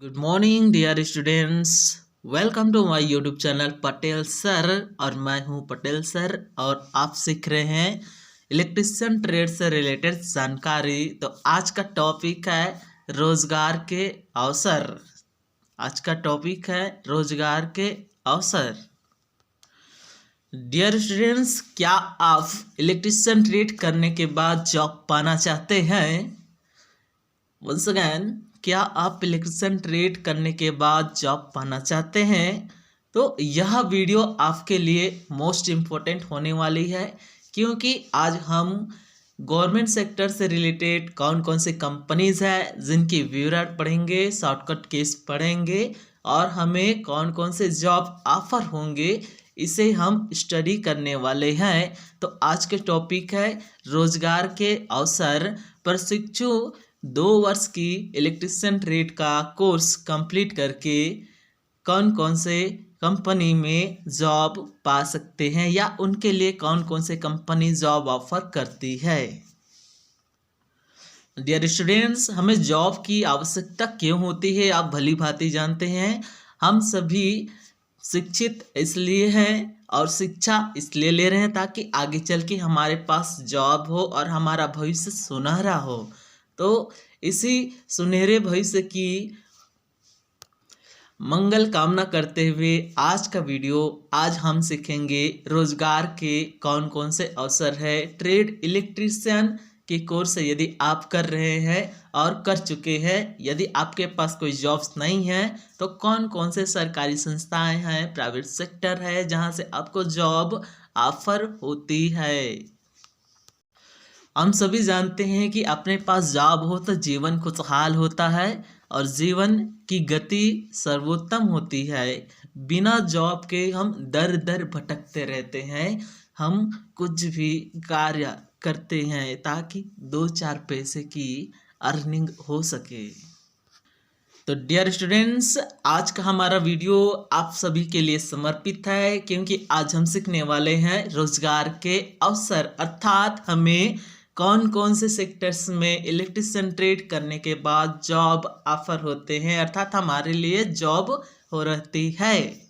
Good morning dear students. Welcome to my YouTube channel Patel sir. और मैं हूं Patel sir और आप सीख रहे हैं इलेक्ट्रिशियन ट्रेड से रिलेटेड जानकारी। तो आज का टॉपिक है रोजगार के अवसर। आज का टॉपिक है रोजगार के अवसर। डियर स्टूडेंट्स, क्या आप इलेक्ट्रिशियन ट्रेड करने के बाद जॉब पाना चाहते हैं? वंस अगेन, क्या आप इलेक्ट्रिशियन ट्रेड करने के बाद जॉब पाना चाहते हैं? तो यह वीडियो आपके लिए मोस्ट इम्पोर्टेंट होने वाली है, क्योंकि आज हम गवर्नमेंट सेक्टर से रिलेटेड कौन कौन से कंपनीज है जिनकी विवरण पढ़ेंगे, शॉर्टकट केस पढ़ेंगे और हमें कौन कौन से जॉब ऑफर होंगे, इसे हम स्टडी करने वाले हैं। तो आज के टॉपिक है रोजगार के अवसर। प्रशिक्षु 2 वर्ष की इलेक्ट्रिशियन ट्रेड का कोर्स कंप्लीट करके कौन कौन से कंपनी में जॉब पा सकते हैं या उनके लिए कौन कौन से कंपनी जॉब ऑफर करती है। डियर स्टूडेंट्स, हमें जॉब की आवश्यकता क्यों होती है आप भली भांति जानते हैं। हम सभी शिक्षित इसलिए हैं और शिक्षा इसलिए ले रहे हैं ताकि आगे चल के हमारे पास जॉब हो और हमारा भविष्य सुनहरा हो। तो इसी सुनहरे भविष्य की मंगल कामना करते हुए आज का वीडियो, आज हम सीखेंगे रोजगार के कौन कौन से अवसर है। ट्रेड इलेक्ट्रीशियन के कोर्स यदि आप कर रहे हैं और कर चुके हैं, यदि आपके पास कोई जॉब्स नहीं है तो कौन कौन से सरकारी संस्थाएं हैं, प्राइवेट सेक्टर है जहां से आपको जॉब ऑफर होती है। हम सभी जानते हैं कि अपने पास जॉब हो तो जीवन खुशहाल होता है और जीवन की गति सर्वोत्तम होती है। बिना जॉब के हम दर दर भटकते रहते हैं। हम कुछ भी कार्य करते हैं ताकि 2-4 पैसे की अर्निंग हो सके। तो डियर स्टूडेंट्स, आज का हमारा वीडियो आप सभी के लिए समर्पित है, क्योंकि आज हम सीखने वाले हैं रोजगार के अवसर, अर्थात हमें कौन कौन से सेक्टर्स में इलेक्ट्रिशियन ट्रेड करने के बाद जॉब ऑफर होते हैं, अर्थात हमारे लिए जॉब हो रहती है।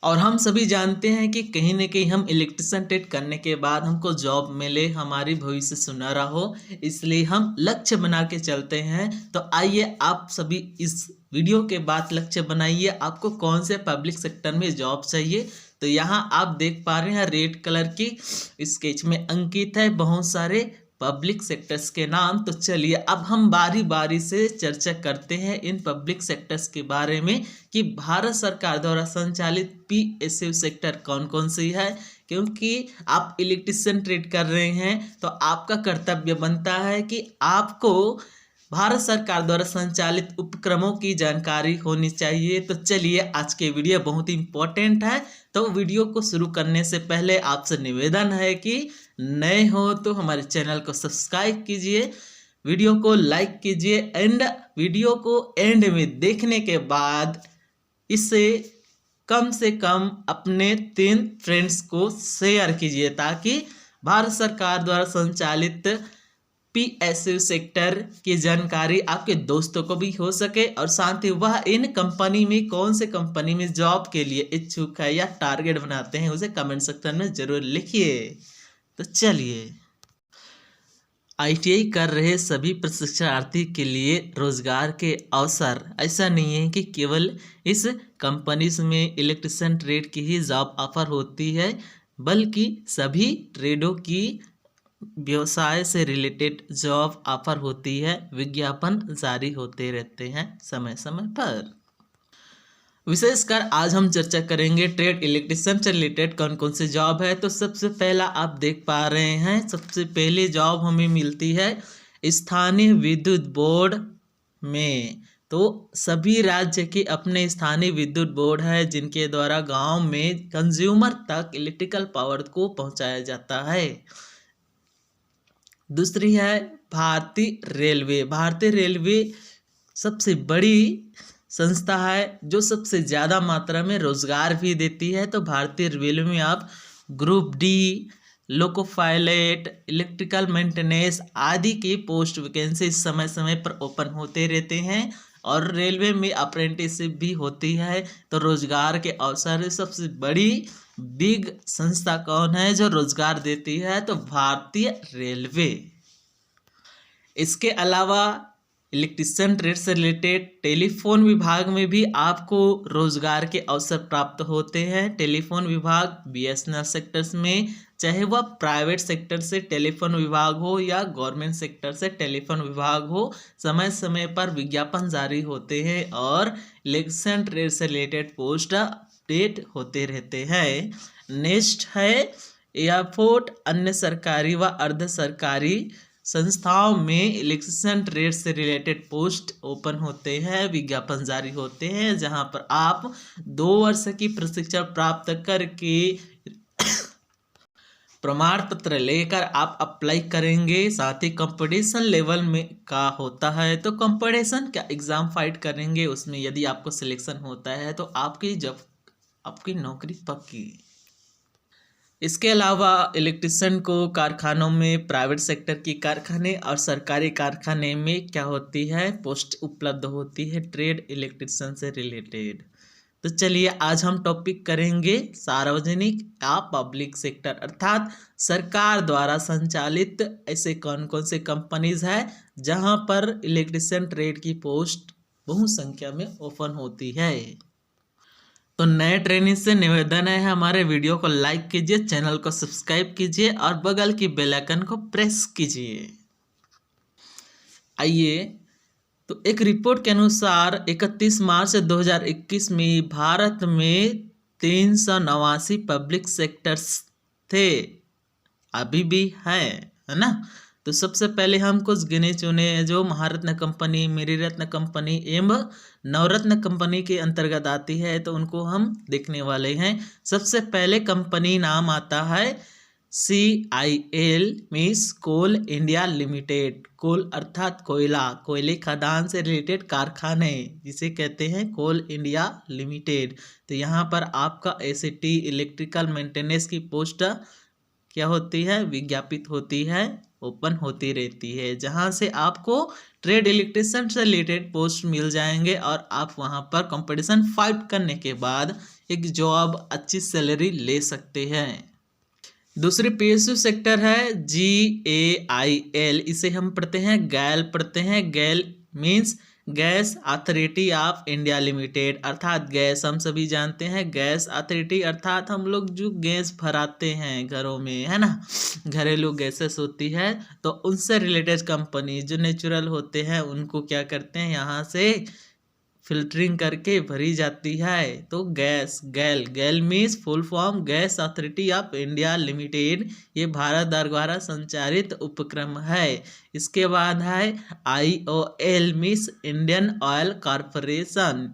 और हम सभी जानते हैं कि कहीं न कहीं हम इलेक्ट्रिशियन ट्रेड करने के बाद हमको जॉब मिले, हमारी भविष्य सुनहरा हो, इसलिए हम लक्ष्य बना के चलते हैं। तो आइए आप सभी इस वीडियो के बाद लक्ष्य बनाइए, आपको कौन से पब्लिक सेक्टर में जॉब चाहिए। तो यहाँ आप देख पा रहे हैं रेड कलर की स्केच में अंकित है बहुत सारे पब्लिक सेक्टर्स के नाम। तो चलिए अब हम बारी बारी से चर्चा करते हैं इन पब्लिक सेक्टर्स के बारे में कि भारत सरकार द्वारा संचालित पीएसयू सेक्टर कौन कौन सी है। क्योंकि आप इलेक्ट्रिशियन ट्रेड कर रहे हैं तो आपका कर्तव्य बनता है कि आपको भारत सरकार द्वारा संचालित उपक्रमों की जानकारी होनी चाहिए। तो चलिए आज के वीडियो बहुत ही इंपॉर्टेंट है। तो वीडियो को शुरू करने से पहले आपसे निवेदन है कि नए हो तो हमारे चैनल को सब्सक्राइब कीजिए, वीडियो को लाइक कीजिए एंड वीडियो को एंड में देखने के बाद इसे कम से कम अपने 3 फ्रेंड्स को शेयर कीजिए, ताकि भारत सरकार द्वारा संचालित पीएसयू सेक्टर की जानकारी आपके दोस्तों को भी हो सके और साथ ही वह इन कंपनी में कौन से कंपनी में जॉब के लिए इच्छुक है या टारगेट बनाते हैं उसे कमेंट सेक्शन में जरूर लिखिए। तो चलिए, आईटीआई कर रहे सभी प्रशिक्षणार्थी के लिए रोजगार के अवसर। ऐसा नहीं है कि केवल इस कंपनीज में इलेक्ट्रिशियन ट्रेड की ही जॉब ऑफर होती है, बल्कि सभी ट्रेडों की व्यवसाय से रिलेटेड जॉब ऑफर होती है। विज्ञापन जारी होते रहते हैं समय समय पर। विशेषकर आज हम चर्चा करेंगे ट्रेड इलेक्ट्रिशियन से रिलेटेड कौन कौन से जॉब है। तो सबसे पहला आप देख पा रहे हैं, सबसे पहले जॉब हमें मिलती है स्थानीय विद्युत बोर्ड में। तो सभी राज्य के अपने स्थानीय विद्युत बोर्ड है जिनके द्वारा गांव में कंज्यूमर तक इलेक्ट्रिकल पावर को पहुंचाया जाता है। दूसरी है भारतीय रेलवे। भारतीय रेलवे सबसे बड़ी संस्था है जो सबसे ज़्यादा मात्रा में रोजगार भी देती है। तो भारतीय रेलवे में आप group D, loco pilot, electrical maintenance आदि की पोस्ट वैकेंसी समय समय पर ओपन होते रहते हैं और रेलवे में अप्रेंटिसशिप भी होती है। तो रोजगार के अवसर सबसे बड़ी बिग संस्था कौन है जो रोजगार देती है? तो भारतीय रेलवे। इसके अलावा इलेक्ट्रिशियन ट्रेड से रिलेटेड टेलीफोन विभाग में भी आपको रोजगार के अवसर प्राप्त होते हैं। टेलीफोन विभाग बीएसएनएल सेक्टर्स में, चाहे वह प्राइवेट सेक्टर से टेलीफोन विभाग हो या गवर्नमेंट सेक्टर से टेलीफोन विभाग हो, समय समय पर विज्ञापन जारी होते हैं और इलेक्ट्रिशियन ट्रेड से रिलेटेड पोस्ट अपडेट होते रहते हैं। नेक्स्ट है एयरपोर्ट, अन्य सरकारी व अर्ध सरकारी संस्थाओं में इलेक्ट्रिशियन ट्रेड से रिलेटेड पोस्ट ओपन होते हैं, विज्ञापन जारी होते हैं, जहां पर आप 2 वर्ष की प्रशिक्षण प्राप्त करके प्रमाण पत्र लेकर आप अप्लाई करेंगे। साथ ही कंपटीशन लेवल में का होता है, तो कंपटीशन का एग्जाम फाइट करेंगे, उसमें यदि आपको सिलेक्शन होता है तो आपकी नौकरी पक्की। इसके अलावा इलेक्ट्रिशियन को कारखानों में, प्राइवेट सेक्टर की कारखाने और सरकारी कारखाने में क्या होती है? पोस्ट उपलब्ध होती है ट्रेड इलेक्ट्रिशियन से रिलेटेड। तो चलिए आज हम टॉपिक करेंगे सार्वजनिक या पब्लिक सेक्टर, अर्थात सरकार द्वारा संचालित ऐसे कौन कौन से कंपनीज है जहां पर इलेक्ट्रिशियन ट्रेड की पोस्ट बहु संख्या में ओपन होती है। तो नए ट्रेनिंग से निवेदन है, हमारे वीडियो को लाइक कीजिए, चैनल को सब्सक्राइब कीजिए और बगल की बेल आइकन को प्रेस कीजिए। आइए, तो एक रिपोर्ट के अनुसार 31 मार्च 2021 में भारत में 389 पब्लिक सेक्टर्स थे, अभी भी है ना। तो सबसे पहले हम कुछ गिने चुने जो महारत्न कंपनी, मेरी रत्न कंपनी एवं नवरत्न कंपनी के अंतर्गत आती है, तो उनको हम देखने वाले हैं। सबसे पहले कंपनी नाम आता है CIL मीन्स कोल इंडिया लिमिटेड। कोल अर्थात कोयला, कोयले खदान से रिलेटेड कारखाने जिसे कहते हैं कोल इंडिया लिमिटेड। तो यहाँ पर आपका ACT इलेक्ट्रिकल मेंटेनेंस की पोस्ट क्या होती है? विज्ञापित होती है, ओपन होती रहती है, जहां से आपको ट्रेड इलेक्ट्रिशियन से रिलेटेड पोस्ट मिल जाएंगे और आप वहां पर कंपटीशन फाइट करने के बाद एक जॉब, अच्छी सैलरी ले सकते हैं। दूसरी PSU सेक्टर है GAIL, इसे हम पढ़ते हैं गैल पढ़ते हैं। गैल means gas authority of India limited, अर्थात गैस हम सभी जानते हैं, गैस अथॉरिटी अर्थात हम लोग जो गैस भराते हैं घरों में, है ना, घरेलू गैसेस होती है, तो उनसे रिलेटेड कंपनी जो नेचुरल होते हैं उनको क्या करते हैं, यहाँ से फिल्टरिंग करके भरी जाती है। तो गैस, गैल means full form gas authority of India limited, ये भारत द्वारा संचालित उपक्रम है। इसके बाद है IOL means Indian oil corporation,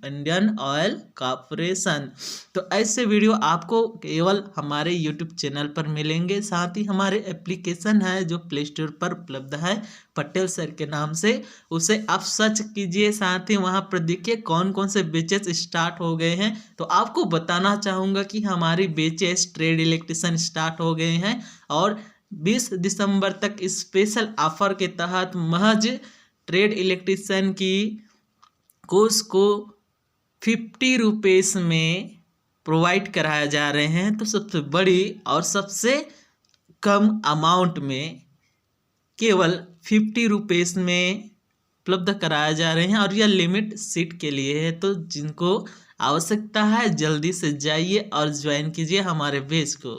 Indian oil corporation. तो ऐसे वीडियो आपको केवल हमारे YouTube चैनल पर मिलेंगे, साथ ही हमारे एप्लीकेशन है जो प्ले स्टोर पर उपलब्ध है पटेल सर के नाम से, उसे आप सर्च कीजिए। साथ ही वहां पर देखिए कौन कौन से बेचेस स्टार्ट हो गए हैं। तो आपको बताना चाहूँगा कि हमारी बेचेस ट्रेड इलेक्ट्रिशियन स्टार्ट हो गए हैं और 20 दिसंबर तक स्पेशल ऑफर के तहत महज ट्रेड इलेक्ट्रिशियन की कोर्स को 50 रुपीस में प्रोवाइड कराया जा रहे हैं। तो सबसे बड़ी और सबसे कम अमाउंट में केवल 50 रुपीस में उपलब्ध कराया जा रहे हैं और यह लिमिट सीट के लिए है। तो जिनको आवश्यकता है जल्दी से जाइए और ज्वाइन कीजिए हमारे बैच को।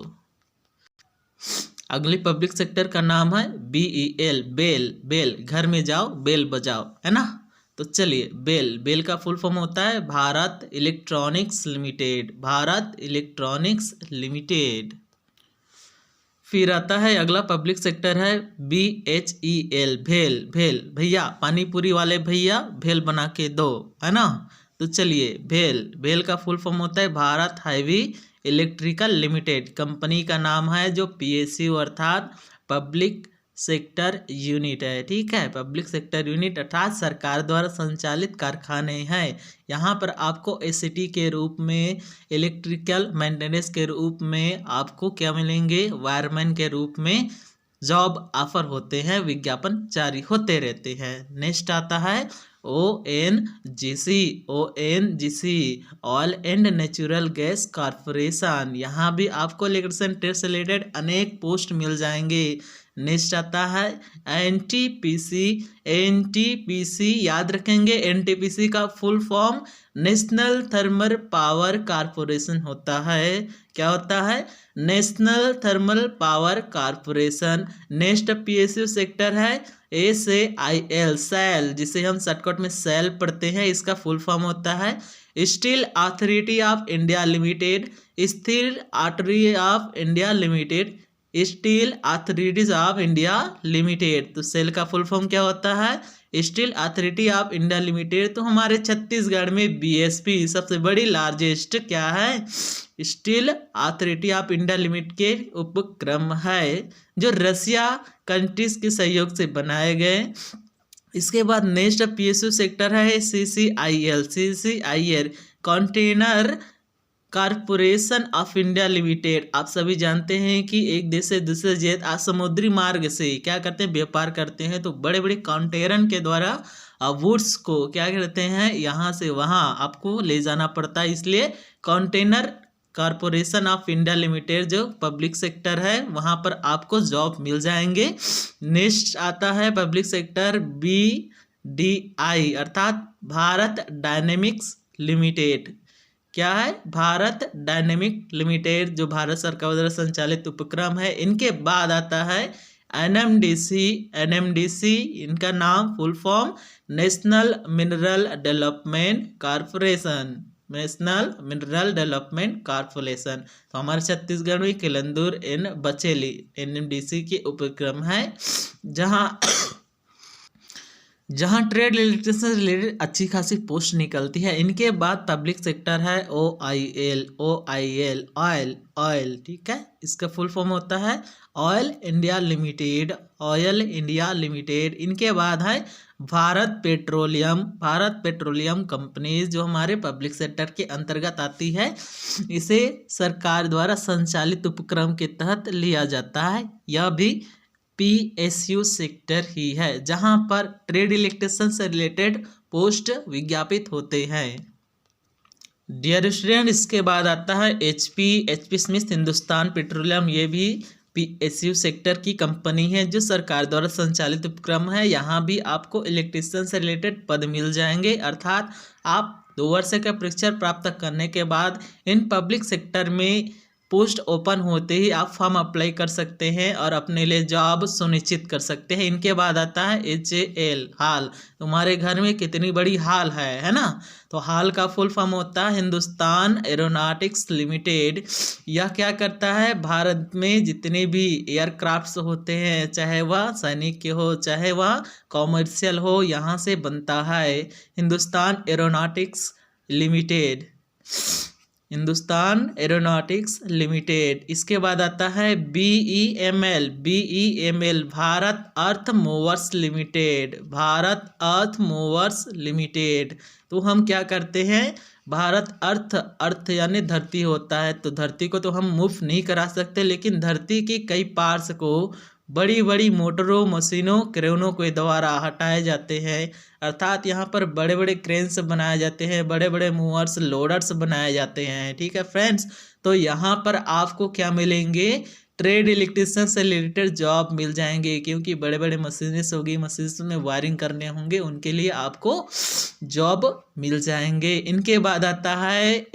अगली पब्लिक सेक्टर का नाम है BEL, बेल, घर में जाओ बेल बजाओ, है ना। तो चलिए, बेल का फुल फॉर्म होता है Bharat electronics limited, Bharat electronics limited. फिर आता है अगला पब्लिक सेक्टर है BHEL, भेल, भैया पानी पूरी वाले भैया भेल बना के दो, है ना। तो चलिए, भेल का फुल फॉर्म होता है Bharat highway electrical limited, company का नाम है जो PSU अर्थात पब्लिक सेक्टर यूनिट है, ठीक है। पब्लिक सेक्टर यूनिट अर्थात सरकार द्वारा संचालित कारखाने हैं। यहाँ पर आपको ACT के रूप में, इलेक्ट्रिकल मेंटेनेंस के रूप में आपको क्या मिलेंगे, वायरमैन के रूप में जॉब ऑफर होते हैं, विज्ञापन जारी होते रहते हैं। नेक्स्ट आता है ONGC oil and natural gas corporation. यहाँ भी आपको इलेक्ट्रिसिटी ट्रेड से रिलेटेड अनेक पोस्ट मिल जाएंगे। नेक्स्ट आता है NTPC। NTPC याद रखेंगे, NTPC का full form national thermal power corporation होता है। क्या होता है? National thermal power corporation. Next PSU sector है SAIL, सैल, जिसे हम शॉर्टकट में सेल पढ़ते हैं। इसका फुल फॉर्म होता है steel authority of India limited. Steel authority of India limited, steel authorities of India limited. तो सेल का फुल फॉर्म क्या होता है? Steel authority of India limited. तो हमारे छत्तीसगढ़ में BSP सबसे बड़ी लार्जेस्ट क्या है? Steel authority of India limited के उपक्रम है, जो रसिया कंट्रीज के सहयोग से बनाए गए। इसके बाद नेक्स्ट PSU सेक्टर है CCIL container corporation of India limited. आप सभी जानते हैं कि एक देश से दूसरे देश समुद्री मार्ग से क्या करते हैं? व्यापार करते हैं। तो बड़े बड़े कंटेनर के द्वारा वुड्स को क्या करते हैं? यहाँ से वहाँ आपको ले जाना पड़ता है, इसलिए container corporation of India limited जो पब्लिक सेक्टर है वहाँ पर आपको जॉब मिल जाएंगे। नेक्स्ट आता है पब्लिक सेक्टर BDI अर्थात भारत डायनेमिक्स लिमिटेड। क्या है? भारत डायनेमिक लिमिटेड, जो भारत सरकार द्वारा संचालित उपक्रम है। इनके बाद आता है NMDC। इनका नाम full form national mineral development corporation, national mineral development corporation. तो हमारे छत्तीसगढ़ में किलंदुर बचेली NMDC के उपक्रम है, जहां ट्रेड इलेक्ट्रिसिटी से रिलेटेड अच्छी खासी पोस्ट निकलती है। इनके बाद पब्लिक सेक्टर है OIL ऑयल, ठीक है। इसका फुल फॉर्म होता है oil India limited, oil India limited. इनके बाद है भारत पेट्रोलियम कंपनीज, जो हमारे पब्लिक सेक्टर के अंतर्गत आती है। इसे सरकार द्वारा संचालित उपक्रम के तहत लिया जाता है। यह भी PSU सेक्टर ही है, जहां पर ट्रेड इलेक्ट्रिशियन से रिलेटेड पोस्ट विज्ञापित होते हैं। डियर स्टूडेंट, इसके बाद आता है HP स्मिथ हिंदुस्तान पेट्रोलियम। ये भी PSU सेक्टर की कंपनी है, जो सरकार द्वारा संचालित उपक्रम है। यहाँ भी आपको इलेक्ट्रिशियन से रिलेटेड पद मिल जाएंगे, अर्थात आप 2 वर्ष का प्रशिक्षण प्राप्त करने के बाद इन पब्लिक सेक्टर में पोस्ट ओपन होते ही आप फॉर्म अप्लाई कर सकते हैं और अपने लिए जॉब सुनिश्चित कर सकते हैं। इनके बाद आता है HAL, हाल। तुम्हारे घर में कितनी बड़ी हाल है ना? तो हाल का फुल फॉर्म होता है हिंदुस्तान एरोनॉटिक्स लिमिटेड। यह क्या करता है? भारत में जितने भी एयरक्राफ्ट्स होते हैं, चाहे वह सैनिक के हो चाहे वह कॉमर्शियल हो, यहाँ से बनता है Hindustan aeronautics limited, Hindustan aeronautics limited. इसके बाद आता है BEML, भारत अर्थ मूवर्स लिमिटेड, भारत अर्थ मूवर्स लिमिटेड। तो हम क्या करते हैं? भारत अर्थ यानी धरती होता है, तो धरती को तो हम मूव नहीं करा सकते, लेकिन धरती के कई पार्ट्स को बड़ी बड़ी मोटरों, मशीनों, क्रेनों के द्वारा हटाए जाते हैं। अर्थात यहाँ पर बड़े बड़े क्रेन्स बनाए जाते हैं, बड़े बड़े मूवर्स, लोडर्स बनाए जाते हैं। ठीक है फ्रेंड्स, तो यहाँ पर आपको क्या मिलेंगे? ट्रेड इलेक्ट्रिशियन से रिलेटेड जॉब मिल जाएंगे, क्योंकि बड़े बड़े मशीन्स होगी, मशीन्स में वायरिंग करने होंगे, उनके लिए आपको जॉब मिल जाएंगे। इनके बाद आता है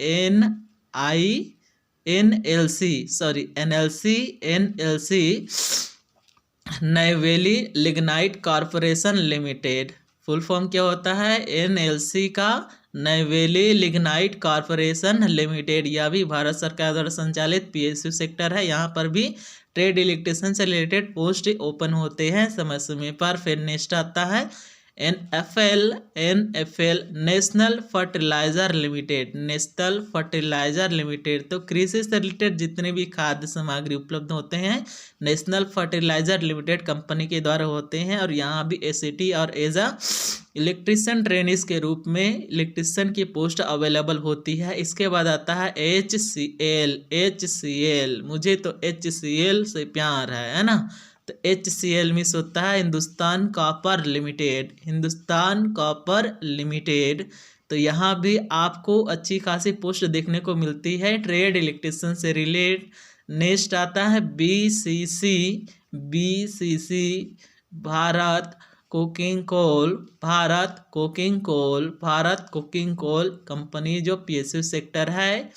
NLC Neyveli lignite corporation limited. Full form क्या होता है? NLC का नैवेली लिग्नाइट कॉरपोरेशन लिमिटेड। यह भी भारत सरकार द्वारा संचालित PSU सेक्टर है। यहाँ पर भी ट्रेड इलेक्ट्रिशियन से रिलेटेड पोस्ट ओपन होते हैं समय समय पर। फिर नेक्स्ट आता है NFL नेशनल फर्टिलाइजर लिमिटेड, तो कृषि से रिलेटेड जितने भी खाद्य सामग्री उपलब्ध होते हैं नेशनल फर्टिलाइजर लिमिटेड कंपनी के द्वारा होते हैं। और यहाँ भी SAT और एज अ इलेक्ट्रिशियन ट्रेनिस के रूप में इलेक्ट्रिशियन की पोस्ट अवेलेबल होती है। इसके बाद आता है HCL, मुझे तो HCL से प्यार है ना? तो HCL मीन्स होता है Hindustan copper limited, Hindustan copper limited. तो यहाँ भी आपको अच्छी खासी पोस्ट देखने को मिलती है ट्रेड इलेक्ट्रिशियन से रिलेट। नेक्स्ट आता है BCC Bharat coking coal, Bharat coking coal company जो PSU सेक्टर है।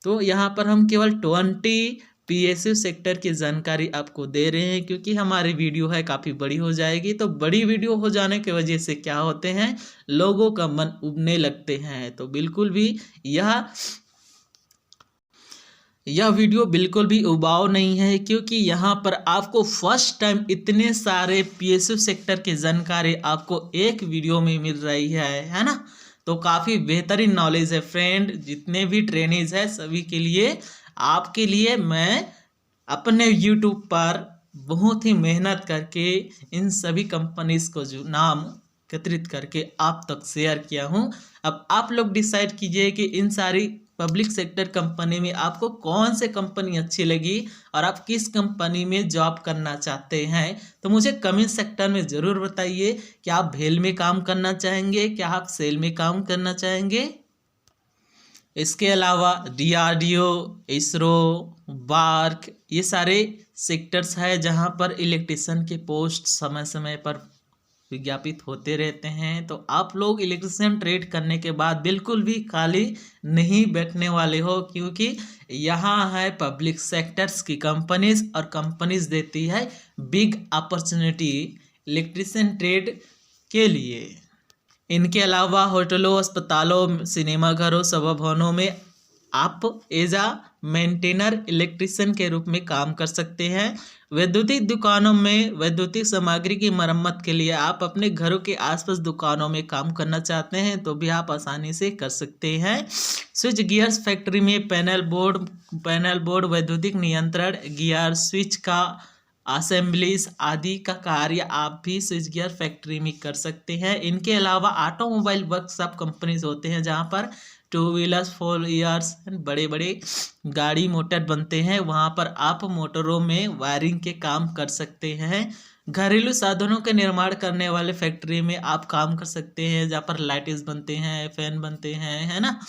तो यहाँ पर हम केवल 20 PSU सेक्टर की जानकारी आपको दे रहे हैं, क्योंकि हमारी वीडियो है काफ़ी बड़ी हो जाएगी। तो बड़ी वीडियो हो जाने की वजह से क्या होते हैं, लोगों का मन उबने लगते हैं। तो बिल्कुल भी यह वीडियो बिल्कुल भी उबाऊ नहीं है, क्योंकि यहाँ पर आपको फर्स्ट टाइम इतने सारे PSU सेक्टर की जानकारी आपको एक वीडियो में मिल रही है ना। तो काफ़ी बेहतरीन नॉलेज है फ्रेंड। जितने भी ट्रेनिज है सभी के लिए, आपके लिए मैं अपने YouTube पर बहुत ही मेहनत करके इन सभी कंपनीज को जो नाम एकत्रित करके आप तक शेयर किया हूँ। अब आप लोग डिसाइड कीजिए कि इन सारी पब्लिक सेक्टर कंपनी में आपको कौन से कंपनी अच्छी लगी और आप किस कंपनी में जॉब करना चाहते हैं। तो मुझे कमेंट सेक्टर में ज़रूर बताइए कि आप भेल में काम करना चाहेंगे, क्या आप सेल में काम करना चाहेंगे। इसके अलावा DRDO, इसरो, बार्क, ये सारे सेक्टर्स है जहां पर इलेक्ट्रिशियन के पोस्ट समय समय पर विज्ञापित होते रहते हैं। तो आप लोग इलेक्ट्रिशियन ट्रेड करने के बाद बिल्कुल भी खाली नहीं बैठने वाले हो, क्योंकि यहाँ है पब्लिक सेक्टर्स की कंपनीज और कंपनीज देती है बिग अपॉर्चुनिटी इलेक्ट्रिशियन ट्रेड के लिए। इनके अलावा होटलों, अस्पतालों, सिनेमा घरों, सभा भवनों में आप एज आ मेंटेनर इलेक्ट्रिशियन के रूप में काम कर सकते हैं। वैद्युतिक दुकानों में वैद्युतिक सामग्री की मरम्मत के लिए आप अपने घरों के आसपास दुकानों में काम करना चाहते हैं तो भी आप आसानी से कर सकते हैं। स्विच गियर्स फैक्ट्री में पैनल बोर्ड, वैद्युतिक नियंत्रण, गियर स्विच का असेंबलीज आदि का कार्य आप भी स्विच गियर फैक्ट्री में कर सकते हैं। इनके अलावा ऑटोमोबाइल वर्कशॉप कंपनीज होते हैं जहां पर 2 व्हीलर्स 4 व्हीलर्स बड़े बड़े गाड़ी मोटर बनते हैं, वहां पर आप मोटरों में वायरिंग के काम कर सकते हैं। घरेलू साधनों के निर्माण करने वाले फैक्ट्री में आप काम कर सकते हैं जहाँ पर लाइट्स बनते हैं, फैन बनते हैं, है ना।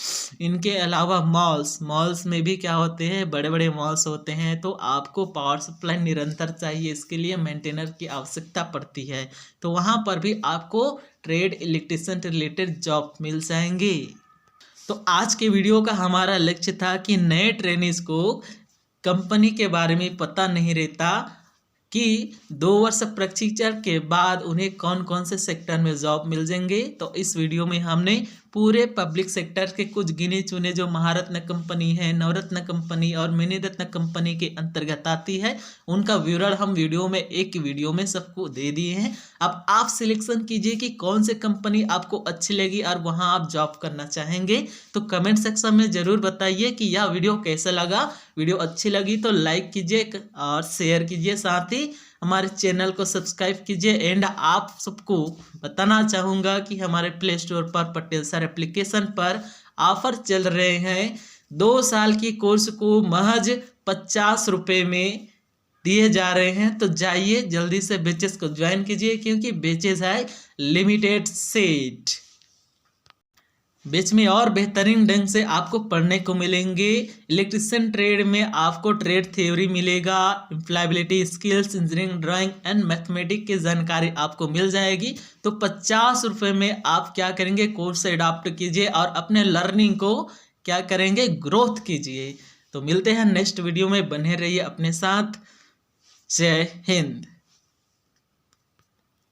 इनके अलावा मॉल्स में भी क्या होते हैं, बड़े बड़े मॉल्स होते हैं। तो आपको पावर सप्लाई निरंतर चाहिए, इसके लिए मेंटेनर की आवश्यकता पड़ती है। तो वहाँ पर भी आपको ट्रेड इलेक्ट्रिशियन रिलेटेड जॉब मिल जाएंगी। तो आज के वीडियो का हमारा लक्ष्य था कि नए ट्रेनिज को कंपनी के बारे में पता नहीं रहता कि 2 वर्ष प्रशिक्षण के बाद उन्हें कौन कौन से सेक्टर में जॉब मिल जाएंगे। तो इस वीडियो में हमने पूरे पब्लिक सेक्टर के कुछ गिने चुने जो महारत्न कंपनी है, नवरत्न कंपनी और मिनी रत्न कंपनी के अंतर्गत आती है, उनका विवरण हम एक वीडियो में सबको दे दिए हैं। अब आप सिलेक्शन कीजिए कि कौन से कंपनी आपको अच्छी लगी और वहां आप जॉब करना चाहेंगे। तो कमेंट सेक्शन में ज़रूर बताइए कि यह वीडियो कैसा लगा। वीडियो अच्छी लगी तो लाइक कीजिए और शेयर कीजिए, साथ ही हमारे चैनल को सब्सक्राइब कीजिए। एंड आप सबको बताना चाहूँगा कि हमारे प्ले स्टोर पर पटेल सर एप्लीकेशन पर ऑफर चल रहे हैं। 2 साल की कोर्स को महज 50 रुपये में दिए जा रहे हैं। तो जाइए जल्दी से बैचेस को ज्वाइन कीजिए, क्योंकि बैचेस है लिमिटेड सेट। बैच में और बेहतरीन ढंग से आपको पढ़ने को मिलेंगे। इलेक्ट्रिशियन ट्रेड में आपको ट्रेड थ्योरी मिलेगा, employability skills, engineering, drawing and mathematics की जानकारी आपको मिल जाएगी। तो 50 रुपये में आप क्या करेंगे, कोर्स अडॉप्ट कीजिए और अपने लर्निंग को क्या करेंगे, ग्रोथ कीजिए। तो मिलते हैं नेक्स्ट वीडियो में, बने रहिए अपने साथ। जय हिंद।